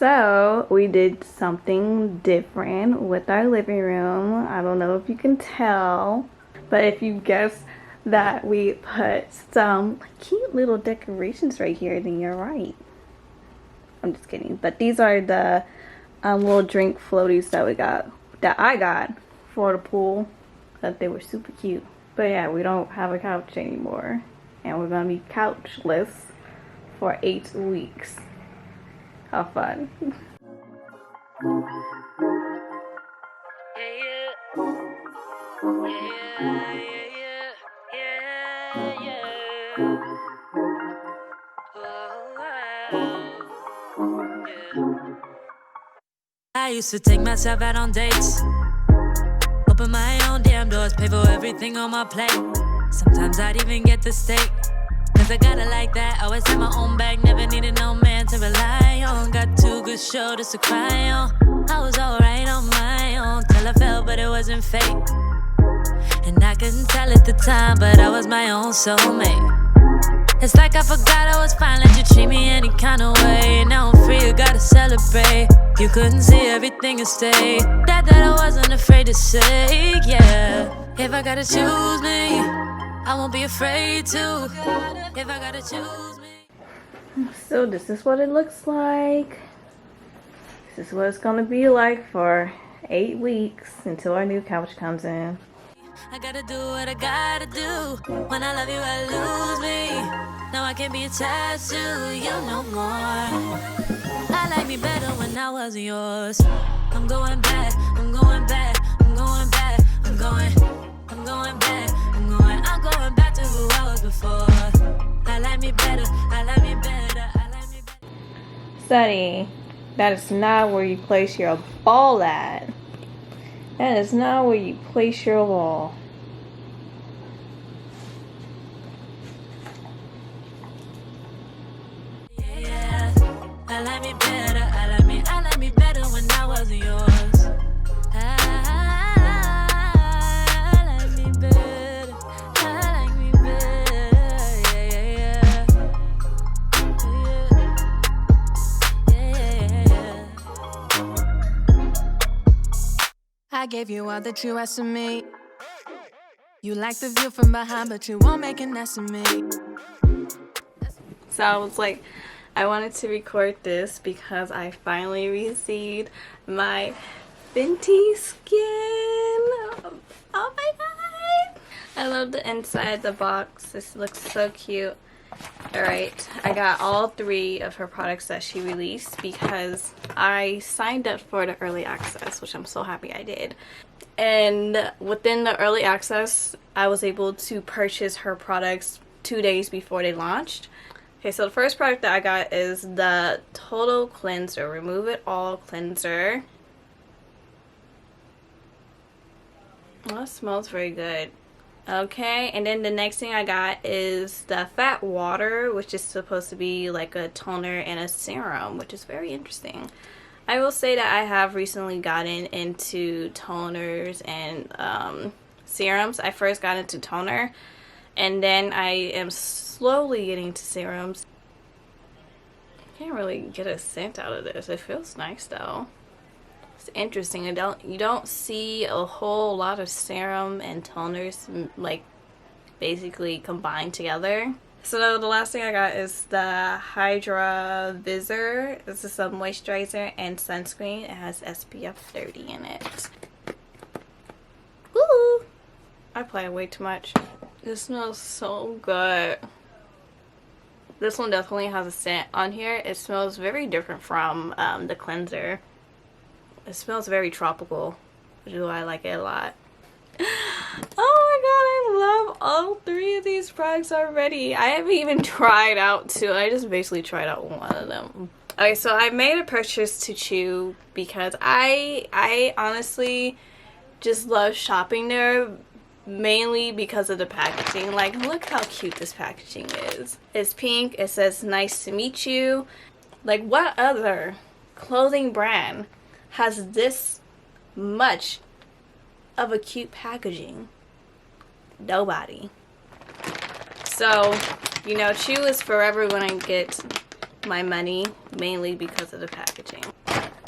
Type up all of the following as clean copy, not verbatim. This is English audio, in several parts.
So we did something different with our living room. I don't know if you can tell, but if you guess that we put some cute little decorations right here, then you're right. I'm just kidding. But these are the little drink floaties that I got for the pool. That they were super cute. But yeah, we don't have a couch anymore, and we're gonna be couchless for 8 weeks. How fun. I used to take myself out on dates, open my own damn doors, pay for everything on my plate. Sometimes I'd even get the steak, cause I got it like that. Always had my own bag, never needed no man to rely on. Got 2 good shoulders to cry on. I was alright on my own till I fell, but it wasn't fake. And I couldn't tell at the time, but I was my own soulmate. It's like I forgot I was fine, let you treat me any kind of way. And now I'm free, you gotta celebrate. You couldn't see everything and stay. That I wasn't afraid to say, yeah. If I gotta choose me, I won't be afraid to. If I gotta choose me. So this is what it looks like. This is what it's gonna be like for 8 weeks until our new couch comes in. I gotta do what I gotta do. When I love you, I lose me. Now I can't be attached to you no more. I like me better when I wasn't yours. I'm going back, I'm going back, I'm going back, I'm going back, I'm going back to who I was before. I like me better, I like me better, I like me better. Sonny, that is not where you place your ball at. That is not where you place your ball. I like me better, I like me better when I wasn't yours. I like me better, I like me better, yeah. I gave you all that you asked of me. You like the view from behind, but you won't make an ass of me. So I was like, I wanted to record this because I finally received my Fenty skin. Oh my god! I love the inside of the box. This looks so cute. Alright, I got all 3 of her products that she released because I signed up for the early access, which I'm so happy I did. And within the early access, I was able to purchase her products 2 days before they launched. Okay, so the first product that I got is the Total Cleanser, Remove It All Cleanser. Oh, that smells very good. Okay, and then the next thing I got is the Fat Water, which is supposed to be like a toner and a serum, which is very interesting. I will say that I have recently gotten into toners and serums. I first got into toner, and then I am slowly getting to serums. Can't really get a scent out of this. It feels nice though. It's interesting. You don't see a whole lot of serum and toners like basically combined together. So the last thing I got is the Hydra Visor. This is a moisturizer and sunscreen. It has SPF 30 in it. Woo! I apply way too much. This smells so good. This one definitely has a scent on here. It smells very different from the cleanser. It smells very tropical, which is why I like it a lot. Oh my god, I love all 3 of these products already. I haven't even tried out 2. I just basically tried out 1 of them. Okay, so I made a purchase to Chew because I honestly just love shopping there, mainly because of the packaging. Like, look how cute this packaging is. It's pink. It says nice to meet you. Like, what other clothing brand has this much of a cute packaging? Nobody. So, you know, Chew is forever going to get my money, mainly because of the packaging.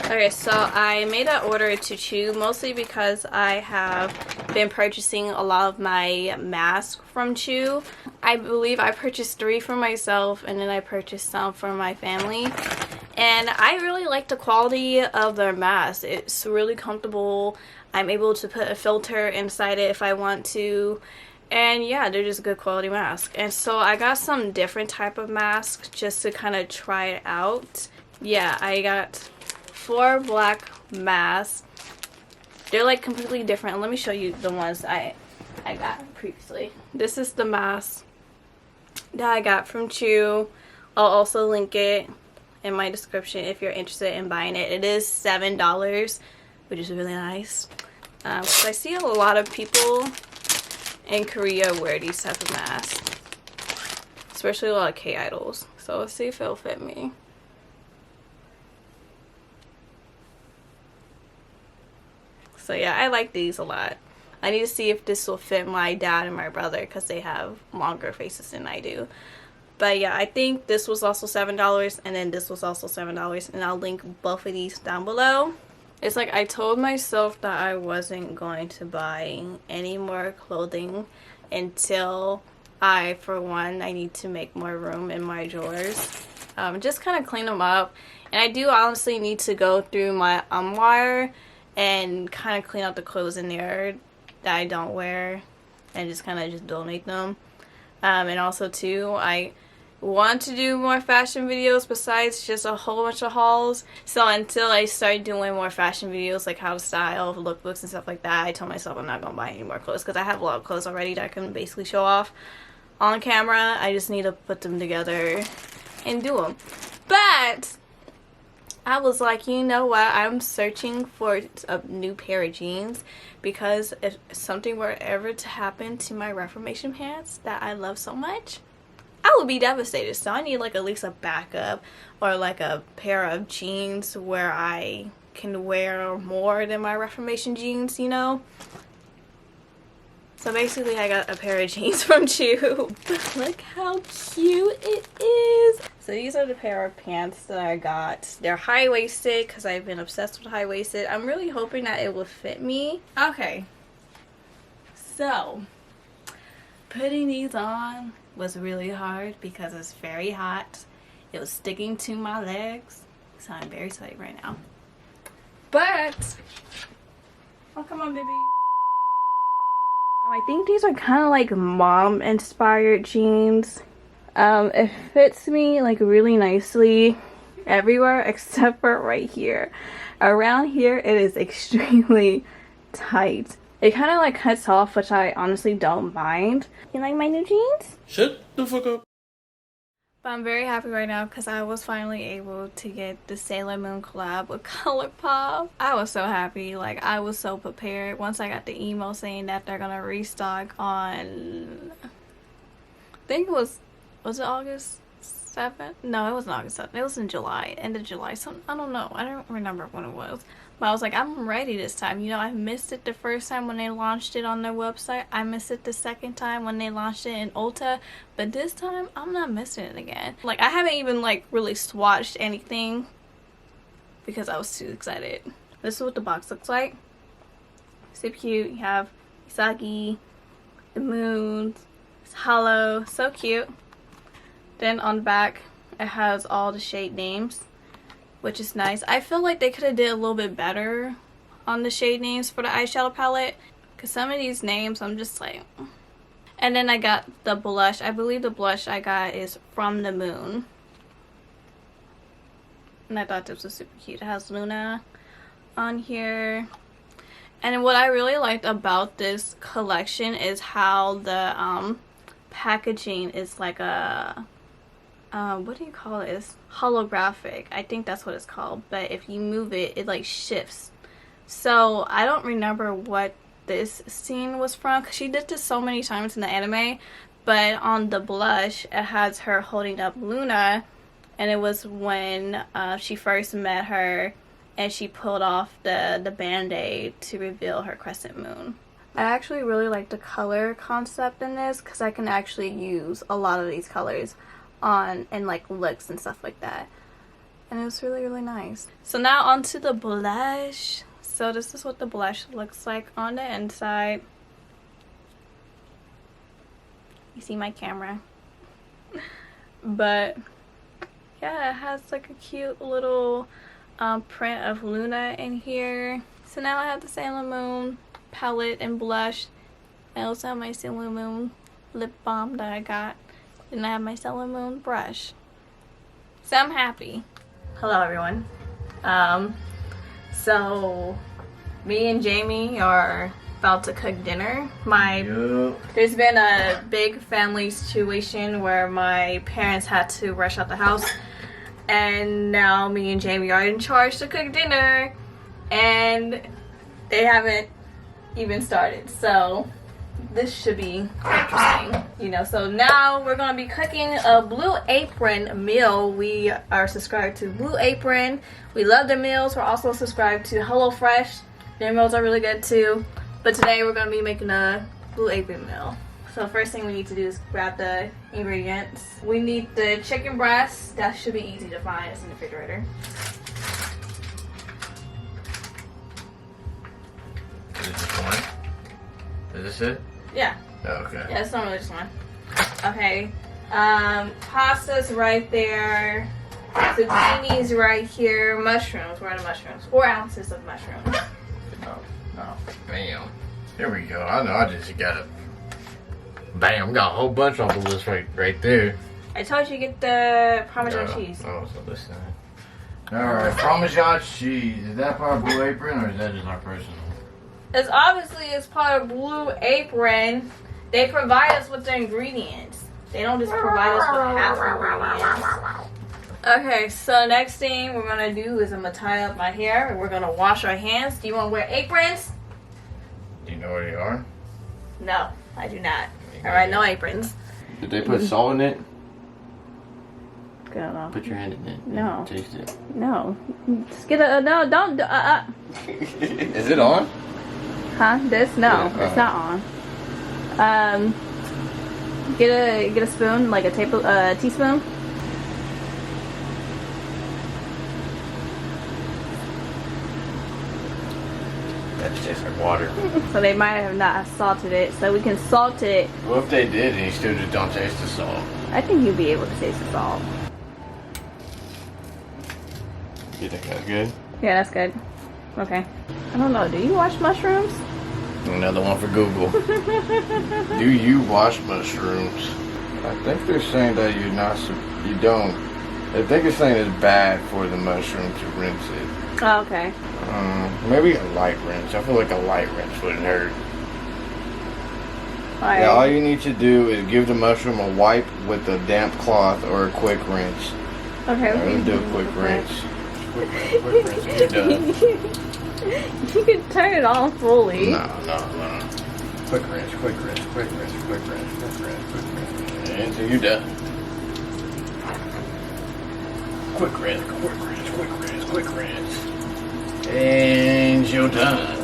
Okay, so I made that order to Chew mostly because I have been purchasing a lot of my masks from Chew. I believe I purchased 3 for myself, and then I purchased some for my family. And I really like the quality of their mask. It's really comfortable. I'm able to put a filter inside it if I want to. And yeah, they're just good quality masks. And so I got some different type of masks just to kind of try it out. Yeah, I got 4 black masks. They're like completely different. Let me show you the ones I got previously. This is the mask that I got from Chew. I'll also link it in my description if you're interested in buying it. It is $7, which is really nice. So I see a lot of people in Korea wear these type of masks, especially a lot of K-idols. So let's see if it'll fit me. So yeah, I like these a lot. I need to see if this will fit my dad and my brother because they have longer faces than I do. But yeah, I think this was also $7, and then this was also $7, and I'll link both of these down below. It's like I told myself that I wasn't going to buy any more clothing until for one, I need to make more room in my drawers. Just kind of clean them up. And I do honestly need to go through my armoire and kind of clean out the clothes in there that I don't wear and just kind of just donate them. And also too, I want to do more fashion videos besides just a whole bunch of hauls. So until I start doing more fashion videos, like how to style, lookbooks and stuff like that, I told myself I'm not gonna buy any more clothes because I have a lot of clothes already that I can basically show off on camera. I just need to put them together and do them. But I was like, you know what, I'm searching for a new pair of jeans because if something were ever to happen to my Reformation pants that I love so much, I would be devastated. So I need like at least a backup or like a pair of jeans where I can wear more than my Reformation jeans, you know. So basically I got a pair of jeans from Chew. Look how cute it is. So these are the pair of pants that I got. They're high-waisted because I've been obsessed with high-waisted. I'm really hoping that it will fit me. Okay. So putting these on was really hard because it's very hot. It was sticking to my legs. So I'm very sweaty right now. But, oh come on baby. I think these are kind of like mom inspired jeans. It fits me like really nicely everywhere except for right here. Around here it is extremely tight. It kind of like cuts off, which I honestly don't mind. You like my new jeans? Shut the fuck up. But I'm very happy right now because I was finally able to get the Sailor Moon collab with ColourPop. I was so happy. Like, I was so prepared. Once I got the email saying that they're gonna restock on, I think it was it August 7th? No, it wasn't August 7th. It was in July, end of July. So I don't know. I don't remember when it was. But I was like, I'm ready this time. You know, I missed it the first time when they launched it on their website. I missed it the second time when they launched it in Ulta. But this time, I'm not missing it again. Like, I haven't even, like, really swatched anything because I was too excited. This is what the box looks like. Super cute. You have Isagi, the moon, it's hollow. So cute. Then on the back, it has all the shade names, which is nice. I feel like they could have did a little bit better on the shade names for the eyeshadow palette, because some of these names I'm just like. And then I got the blush. I believe the blush I got is From the Moon, and I thought this was super cute. It has Luna on here. And what I really liked about this collection is how the packaging is like a what do you call it? It's holographic. I think that's what it's called. But if you move it, it like shifts. So I don't remember what this scene was from because she did this so many times in the anime. But on the blush, it has her holding up Luna, and it was when she first met her and she pulled off the band-aid to reveal her crescent moon. I actually really like the color concept in this because I can actually use a lot of these colors on and like looks and stuff like that. And it was really, really nice. So now onto the blush. So this is what the blush looks like on the inside. You see my camera. But yeah, it has like a cute little print of Luna in here. So now I have the Sailor Moon palette and blush. I also have my Sailor Moon lip balm that I got. And I have my Sailor Moon brush. So I'm happy. Hello everyone. So me and Jamie are about to cook dinner. There's been a big family situation where my parents had to rush out the house, and now me and Jamie are in charge to cook dinner, and they haven't even started. So this should be interesting, you know. So now we're gonna be cooking a Blue Apron meal. We are subscribed to Blue Apron. We love their meals. We're also subscribed to HelloFresh. Their meals are really good too. But today we're gonna be making a Blue Apron meal. So first thing we need to do is grab the ingredients. We need the chicken breast. That should be easy to find. It's in the refrigerator. Is it just one? Is this it? Yeah. Oh, okay. Yeah, it's not really just one. Okay. Pasta's right there. Zucchini's right here. Mushrooms. Where are the mushrooms? 4 ounces of mushrooms. Oh, bam. Here we go. I know I just got a bam. Got a whole bunch on the list right there. I told you to get the Parmesan cheese. Oh, so this thing. Alright, Parmesan cheese. Is that part of Blue Apron or is that just our personal? It's obviously it's part of Blue Apron. They provide us with the ingredients. They don't just provide us with half ingredients. Okay, so next thing we're gonna do is I'm gonna tie up my hair and we're gonna wash our hands. Do you want to wear aprons? Do you know where they are? No, I do not. Alright, no aprons. Did they put salt in it? Good enough. Put your hand in it. No. Taste it. No. Just get a no, don't Is it on? Huh? This? No, Yeah, it's not on. Get a spoon, like a teaspoon. That tastes like water. So they might have not salted it, so we can salt it. What if they did and you still just don't taste the salt? I think you'll be able to taste the salt. You think that's good? Yeah, that's good. Okay. I don't know. Do you wash mushrooms? Another one for Google. Do you wash mushrooms? I think they're saying that you don't. I think it's saying it's bad for the mushroom to rinse it. Oh, okay. Maybe a light rinse. I feel like a light rinse wouldn't hurt. All right. Yeah, all you need to do is give the mushroom a wipe with a damp cloth or a quick rinse. Okay. Let's do a quick rinse. Quick rinse when you're done. You can turn it on fully. No. Quick rinse, quick rinse, quick rinse, quick rinse, quick rinse, quick rinse. Until you're done. Quick rinse, quick rinse, quick rinse, quick rinse. And you're done.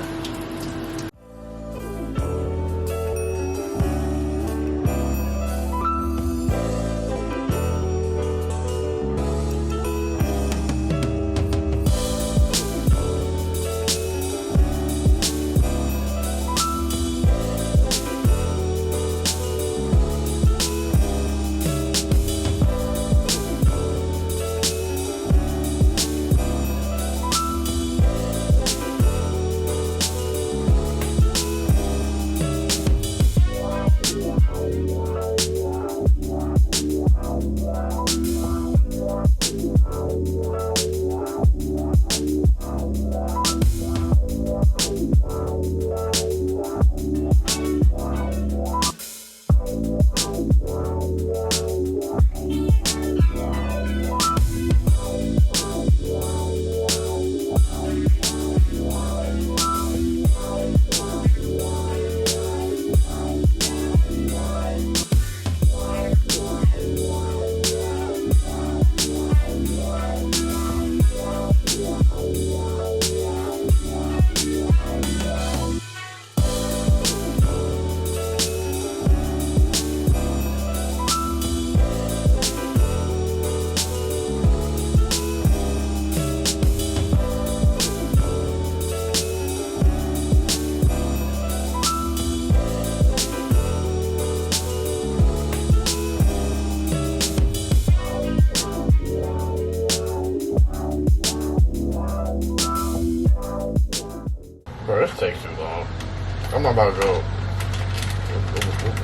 I'm about to go.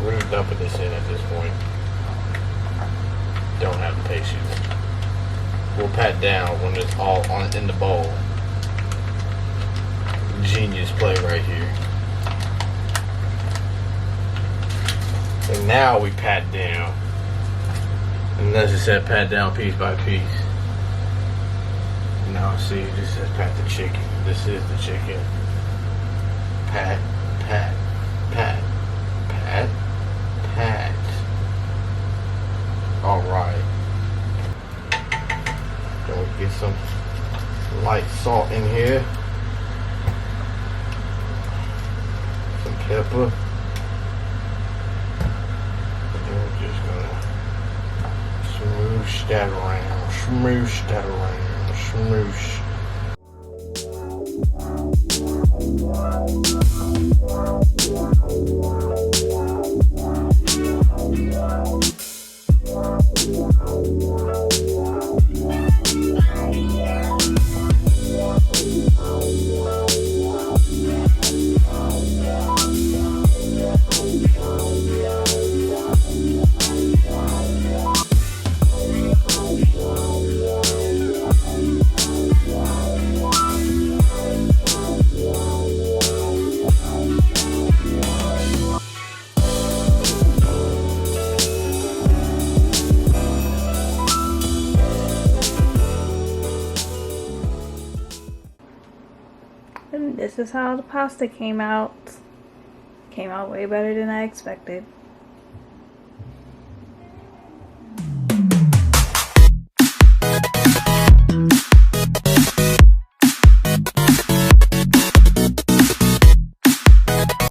We're just dumping this in at this point. Don't have the patience. We'll pat down when it's all in the bowl. Genius play right here. And now we pat down. And as it said, pat down piece by piece. Now see, this says pat the chicken. This is the chicken. Pat, pat, pat, pat, pat. Alright. Then we get some light salt in here. Some pepper. And then we're just gonna smoosh that around. Smoosh that around. Smoosh. And this is how the pasta came out. Came out way better than I expected.